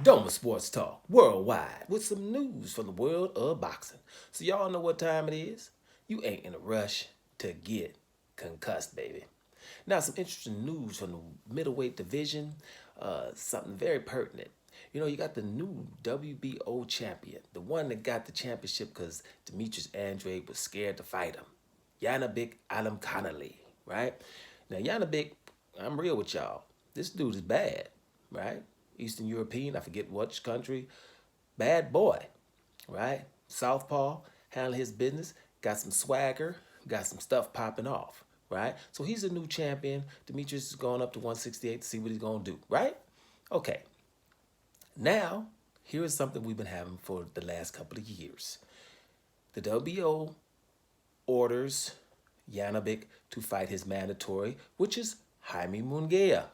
Doma Sports Talk worldwide with some news from the world of boxing. So y'all know what time it is? You ain't in a rush to get concussed, baby. Now some interesting news from the middleweight division. Something very pertinent. You know, you got the new WBO champion, the one that got the championship because Demetrius Andrade was scared to fight him. JANIBEK Connolly, right? Now JANIBEK, I'm real with y'all. This dude is bad, right? Eastern European, I forget which country. Bad boy, right? Southpaw, handle his business, got some swagger, got some stuff popping off, right? So he's a new champion. Demetrius is going up to 168 to see what he's going to do, right? Okay. Now, here is something we've been having for the last couple of years. The WBO orders JANIBEK to fight his mandatory, which is Jaime Munguia.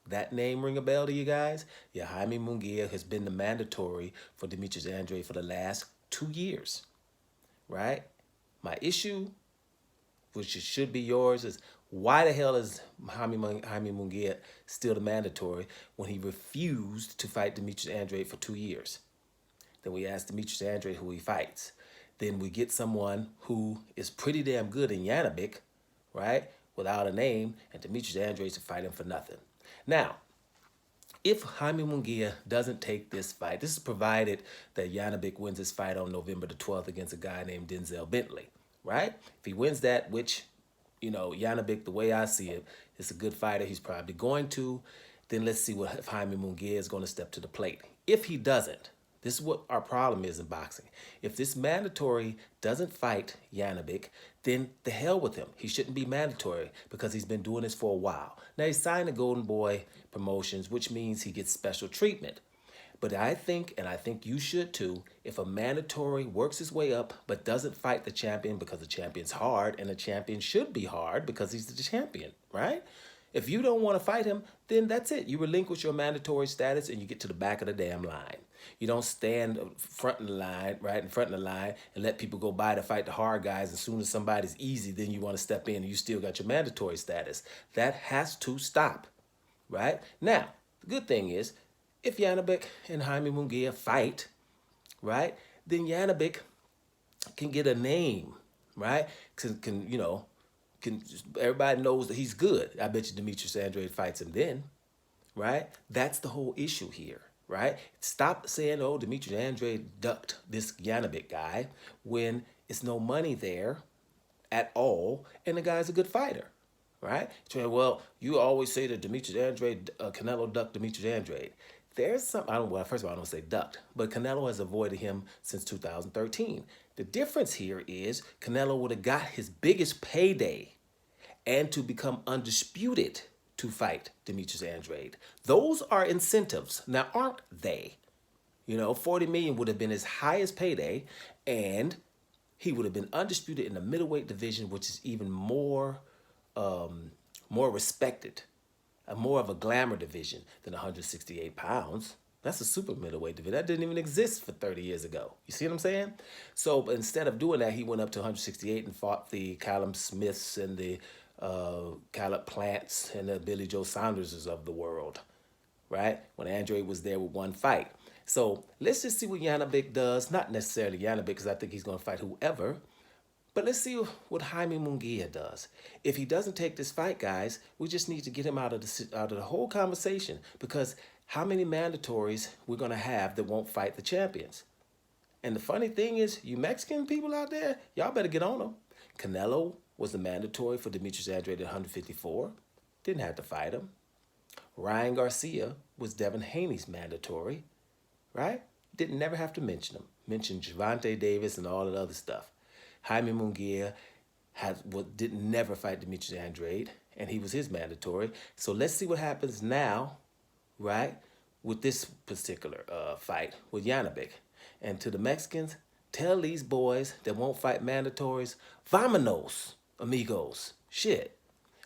That name ring a bell to you guys? Yeah, Jaime Munguia has been the mandatory for Demetrius Andrade for the last 2 years, right? My issue, which should be yours, is why the hell is Jaime Munguia still the mandatory when he refused to fight Demetrius Andrade for 2 years? Then we ask Demetrius Andrade who he fights. Then we get someone who is pretty damn good in JANIBEK, right? Without a name, and Demetrius Andrade to fight him for nothing. Now, if Jaime Munguia doesn't take this fight, this is provided that JANIBEK wins his fight on November the 12th against a guy named Denzel Bentley, right? If he wins that, which, you know, JANIBEK, the way I see it, is a good fighter. He's probably going to. Then let's see if Jaime Munguia is going to step to the plate. If he doesn't, this is what our problem is in boxing. If this mandatory doesn't fight JANIBEK, then the hell with him. He shouldn't be mandatory because he's been doing this for a while. Now, he signed the Golden Boy promotions, which means he gets special treatment. But I think, and I think you should too, if a mandatory works his way up but doesn't fight the champion because the champion's hard, and the champion should be hard because he's the champion, right? If you don't want to fight him, then that's it. You relinquish your mandatory status and you get to the back of the damn line. You don't stand front of the line, right in front of the line, and let people go by to fight the hard guys. As soon as somebody's easy, then you want to step in and you still got your mandatory status. That has to stop, right? Now, the good thing is, if JANIBEK and Jaime Munguia fight, right, then JANIBEK can get a name, right? Can you know, everybody knows that he's good. I bet you Demetrius Andrade fights him then, right? That's the whole issue here, right? Stop saying, oh, Demetrius Andrade ducked this JANIBEK guy when it's no money there at all, and the guy's a good fighter, right? So, well, you always say that Demetrius Andrade, Canelo ducked Demetrius Andrade. There's some, well, first of all, I don't say ducked, but Canelo has avoided him since 2013. The difference here is Canelo would have got his biggest payday and to become undisputed to fight Demetrius Andrade. Those are incentives. Now, aren't they? You know, 40 million would have been his highest payday, and he would have been undisputed in the middleweight division, which is even more respected, more of a glamour division than 168 pounds. That's a super middleweight division. That didn't even exist for 30 years ago. You see what I'm saying? So instead of doing that, he went up to 168 and fought the Callum Smiths and the Caleb Plants and the Billy Joe Saunderses of the world, right? When Andrade was there with one fight. So let's just see what JANIBEK does. Not necessarily JANIBEK, because I think he's going to fight whoever. But let's see what Jaime Munguia does. If he doesn't take this fight, guys, we just need to get him out of the whole conversation, because how many mandatories we're going to have that won't fight the champions? And the funny thing is, you Mexican people out there, y'all better get on them. Canelo was the mandatory for Demetrius Andrade at 154. Didn't have to fight him. Ryan Garcia was Devin Haney's mandatory, right? Didn't never have to mention him. Mentioned Gervonta Davis and all that other stuff. Jaime Munguia didn't never fight Demetrius Andrade, and he was his mandatory. So let's see what happens now, right, with this particular fight with JANIBEK. And to the Mexicans, tell these boys that won't fight mandatories, vamonos, amigos. Shit.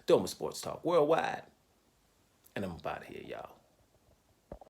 Doma Sports Talk worldwide. And I'm out of here, y'all.